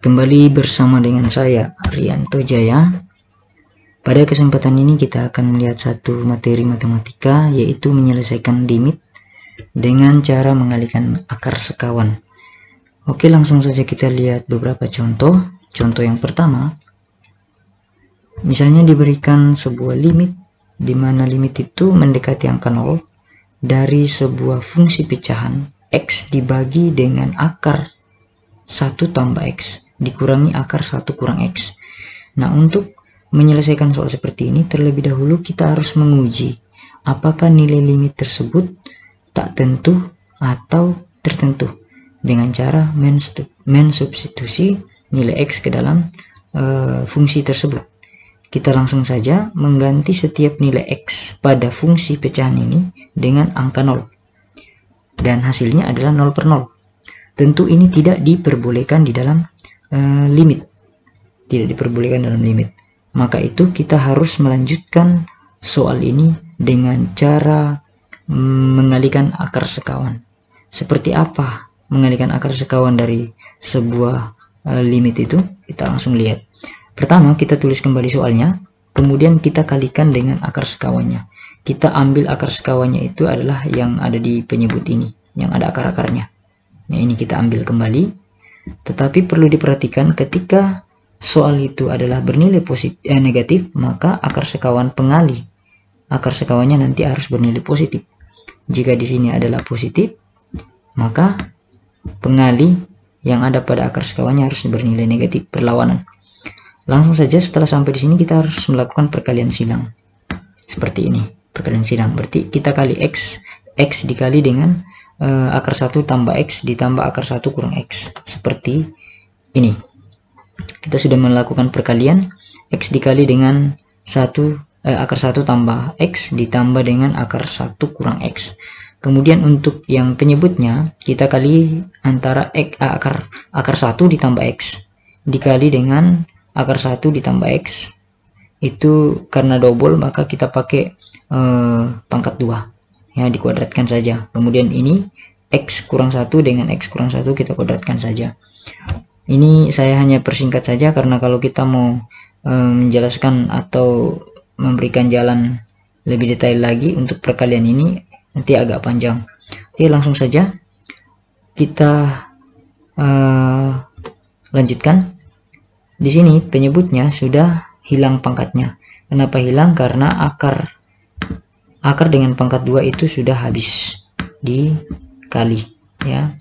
Kembali bersama dengan saya, Arianto Jaya. Pada kesempatan ini kita akan melihat satu materi matematika, yaitu menyelesaikan limit dengan cara mengalihkan akar sekawan. Oke, langsung saja kita lihat beberapa contoh. Contoh yang pertama, misalnya diberikan sebuah limit, di mana limit itu mendekati angka 0 dari sebuah fungsi pecahan x dibagi dengan akar 1 tambah x dikurangi akar 1 kurang x. Nah, untuk menyelesaikan soal seperti ini, terlebih dahulu kita harus menguji apakah nilai limit tersebut tak tentu atau tertentu dengan cara mensubstitusi nilai x ke dalam fungsi tersebut. Kita langsung saja mengganti setiap nilai x pada fungsi pecahan ini dengan angka 0, dan hasilnya adalah 0 per 0. Tentu ini tidak diperbolehkan di dalam limit, tidak diperbolehkan dalam limit. Maka itu kita harus melanjutkan soal ini dengan cara mengalihkan akar sekawan. Seperti apa mengalihkan akar sekawan dari sebuah limit itu? Kita langsung lihat. Pertama, kita tulis kembali soalnya, kemudian kita kalikan dengan akar sekawannya. Kita ambil akar sekawannya itu adalah yang ada di penyebut ini, yang ada akar-akarnya. Nah, ini kita ambil kembali. Tetapi perlu diperhatikan, ketika soal itu adalah bernilai negatif, maka akar sekawan pengalih akar sekawannya nanti harus bernilai positif. Jika di sini adalah positif, maka pengalih yang ada pada akar sekawannya harus bernilai negatif, berlawanan. Langsung saja setelah sampai di sini kita harus melakukan perkalian silang. Seperti ini, perkalian silang. Berarti kita kali x dikali dengan akar 1 tambah x ditambah akar 1 kurang x. Seperti ini. Kita sudah melakukan perkalian, x dikali dengan akar 1 tambah x ditambah dengan akar 1 kurang x. Kemudian untuk yang penyebutnya, kita kali antara akar 1 ditambah x dikali dengan akar 1 ditambah x. Itu karena double, maka kita pakai pangkat 2. Ya, dikuadratkan saja. Kemudian ini x kurang 1 dengan x kurang 1 kita kuadratkan saja. Ini saya hanya persingkat saja, karena kalau kita mau menjelaskan atau memberikan jalan lebih detail lagi untuk perkalian ini nanti agak panjang. Oke, langsung saja kita lanjutkan. Di sini penyebutnya sudah hilang pangkatnya. Kenapa hilang? Karena akar dengan pangkat 2 itu sudah habis dikali, ya.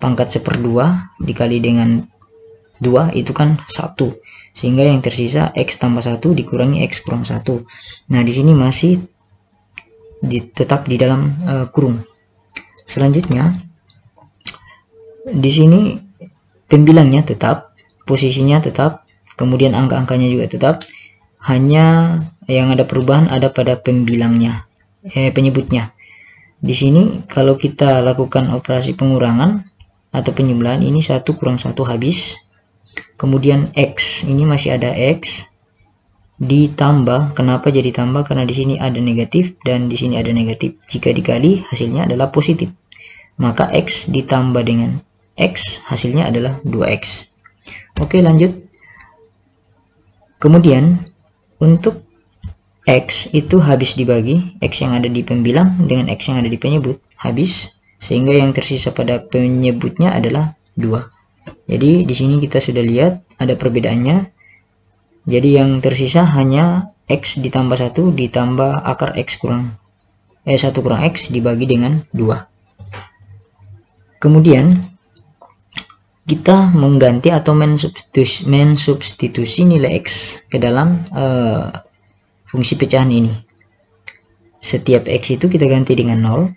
Pangkat 1/2 dikali dengan 2 itu kan 1, sehingga yang tersisa x tambah 1 dikurangi x kurang 1. Nah, di sini masih tetap di dalam kurung. Selanjutnya di sini pembilangnya tetap, posisinya tetap, kemudian angka-angkanya juga tetap. Hanya yang ada perubahan ada pada pembilangnya, penyebutnya. Di sini kalau kita lakukan operasi pengurangan atau penjumlahan, ini 1 kurang 1 habis. Kemudian x, ini masih ada x ditambah. Kenapa jadi tambah? Karena di sini ada negatif dan di sini ada negatif. Jika dikali hasilnya adalah positif. Maka x ditambah dengan x hasilnya adalah 2x. Oke, lanjut. Kemudian untuk x itu habis dibagi, x yang ada di pembilang dengan x yang ada di penyebut habis, sehingga yang tersisa pada penyebutnya adalah 2. Jadi di sini kita sudah lihat ada perbedaannya. Jadi yang tersisa hanya x ditambah 1 ditambah akar x kurang 1 kurang x dibagi dengan 2. Kemudian kita mengganti atau mensubstitusi nilai x ke dalam fungsi pecahan ini. Setiap x itu kita ganti dengan 0,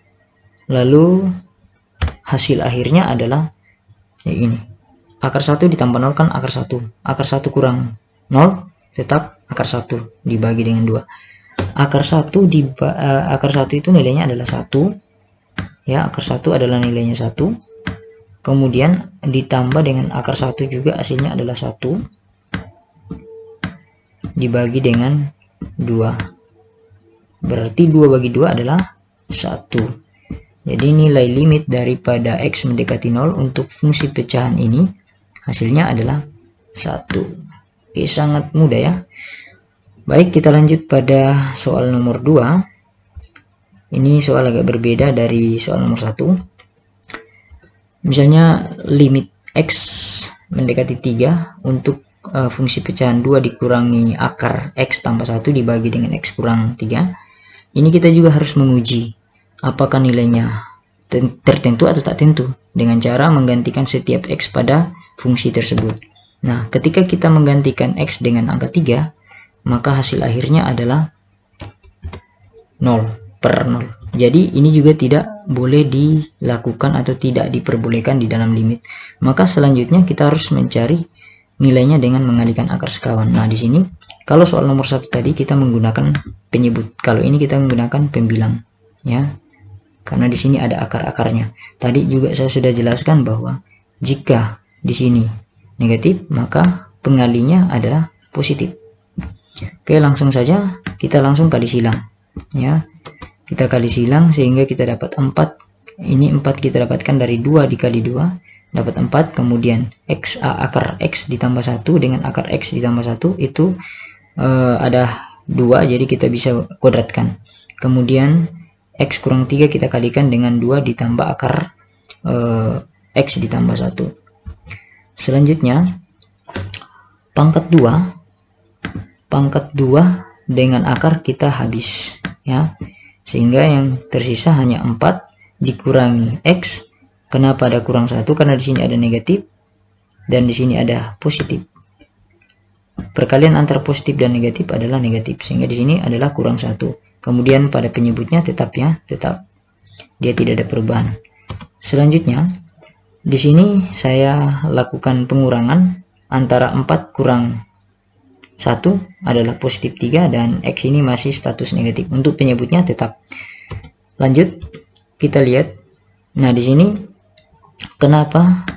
lalu hasil akhirnya adalah ini. Akar 1 ditambah 0 kan akar 1. Akar 1 kurang 0 tetap akar 1 dibagi dengan 2. Akar 1 itu nilainya adalah 1. Ya, akar 1 adalah nilainya 1. Kemudian ditambah dengan akar 1 juga hasilnya adalah 1 dibagi dengan 2. Berarti 2 bagi 2 adalah 1. Jadi nilai limit daripada x mendekati 0 untuk fungsi pecahan ini hasilnya adalah 1. Oke, sangat mudah ya. Baik, kita lanjut pada soal nomor 2. Ini soal agak berbeda dari soal nomor 1. Misalnya limit X mendekati 3 untuk fungsi pecahan 2 dikurangi akar X tambah 1 dibagi dengan X kurang 3. Ini kita juga harus menguji apakah nilainya tertentu atau tak tentu dengan cara menggantikan setiap X pada fungsi tersebut. Nah, ketika kita menggantikan X dengan angka 3, maka hasil akhirnya adalah 0/0. Jadi ini juga tidak boleh dilakukan atau tidak diperbolehkan di dalam limit. Maka selanjutnya kita harus mencari nilainya dengan mengalihkan akar sekawan. Nah, di sini kalau soal nomor 1 tadi kita menggunakan penyebut, kalau ini kita menggunakan pembilang ya. Karena di sini ada akar-akarnya. Tadi juga saya sudah jelaskan bahwa jika di sini negatif, maka pengalinya adalah positif. Oke, langsung saja kita langsung kali silang ya. Kita kali silang sehingga kita dapat 4. Ini 4 kita dapatkan dari 2 dikali 2 dapat 4. Kemudian akar X ditambah 1 dengan akar X ditambah 1 itu ada 2, jadi kita bisa kuadratkan. Kemudian X kurang 3 kita kalikan dengan 2 ditambah akar X ditambah 1. Selanjutnya pangkat 2 dengan akar kita habis ya, sehingga yang tersisa hanya 4 dikurangi X. Kenapa ada kurang 1? Karena di sini ada negatif dan di sini ada positif. Perkalian antara positif dan negatif adalah negatif, sehingga di sini adalah kurang 1. Kemudian pada penyebutnya tetap ya, tetap dia tidak ada perubahan. Selanjutnya di sini saya lakukan pengurangan antara 4 kurang 1 adalah positif 3 dan X ini masih status negatif. Untuk penyebutnya tetap. Lanjut kita lihat. Nah, di sini kenapa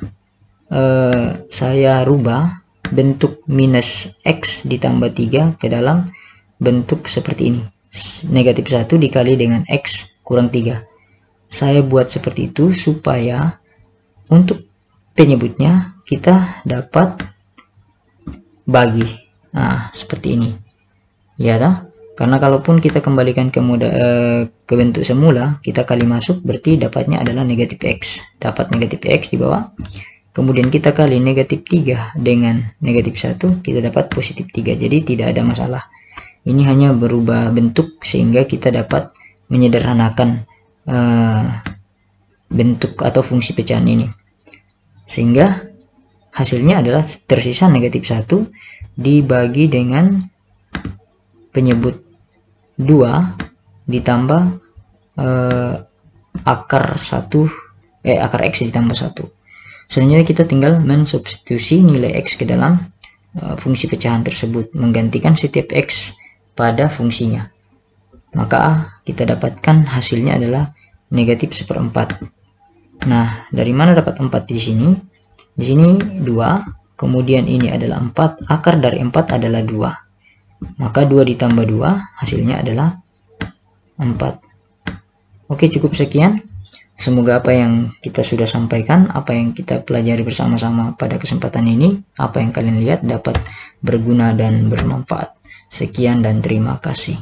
saya rubah bentuk minus X ditambah 3 ke dalam bentuk seperti ini, negatif 1 dikali dengan X kurang 3. Saya buat seperti itu supaya untuk penyebutnya kita dapat bagi. Nah, seperti ini ya toh? Karena kalaupun kita kembalikan ke bentuk semula, kita kali masuk, berarti dapatnya adalah negatif X. Dapat negatif X di bawah, kemudian kita kali negatif 3 dengan negatif 1, kita dapat positif 3. Jadi tidak ada masalah. Ini hanya berubah bentuk sehingga kita dapat menyederhanakan bentuk atau fungsi pecahan ini, sehingga hasilnya adalah tersisa negatif 1 dibagi dengan penyebut 2 ditambah akar X ditambah 1. Selanjutnya kita tinggal mensubstitusi nilai X ke dalam fungsi pecahan tersebut, menggantikan setiap X pada fungsinya. Maka kita dapatkan hasilnya adalah negatif 1/4. Nah, dari mana dapat 4 di sini? Di sini 2, kemudian ini adalah 4, akar dari 4 adalah 2. Maka 2 ditambah 2 hasilnya adalah 4. Oke, cukup sekian. Semoga apa yang kita sudah sampaikan, apa yang kita pelajari bersama-sama pada kesempatan ini, apa yang kalian lihat dapat berguna dan bermanfaat. Sekian dan terima kasih.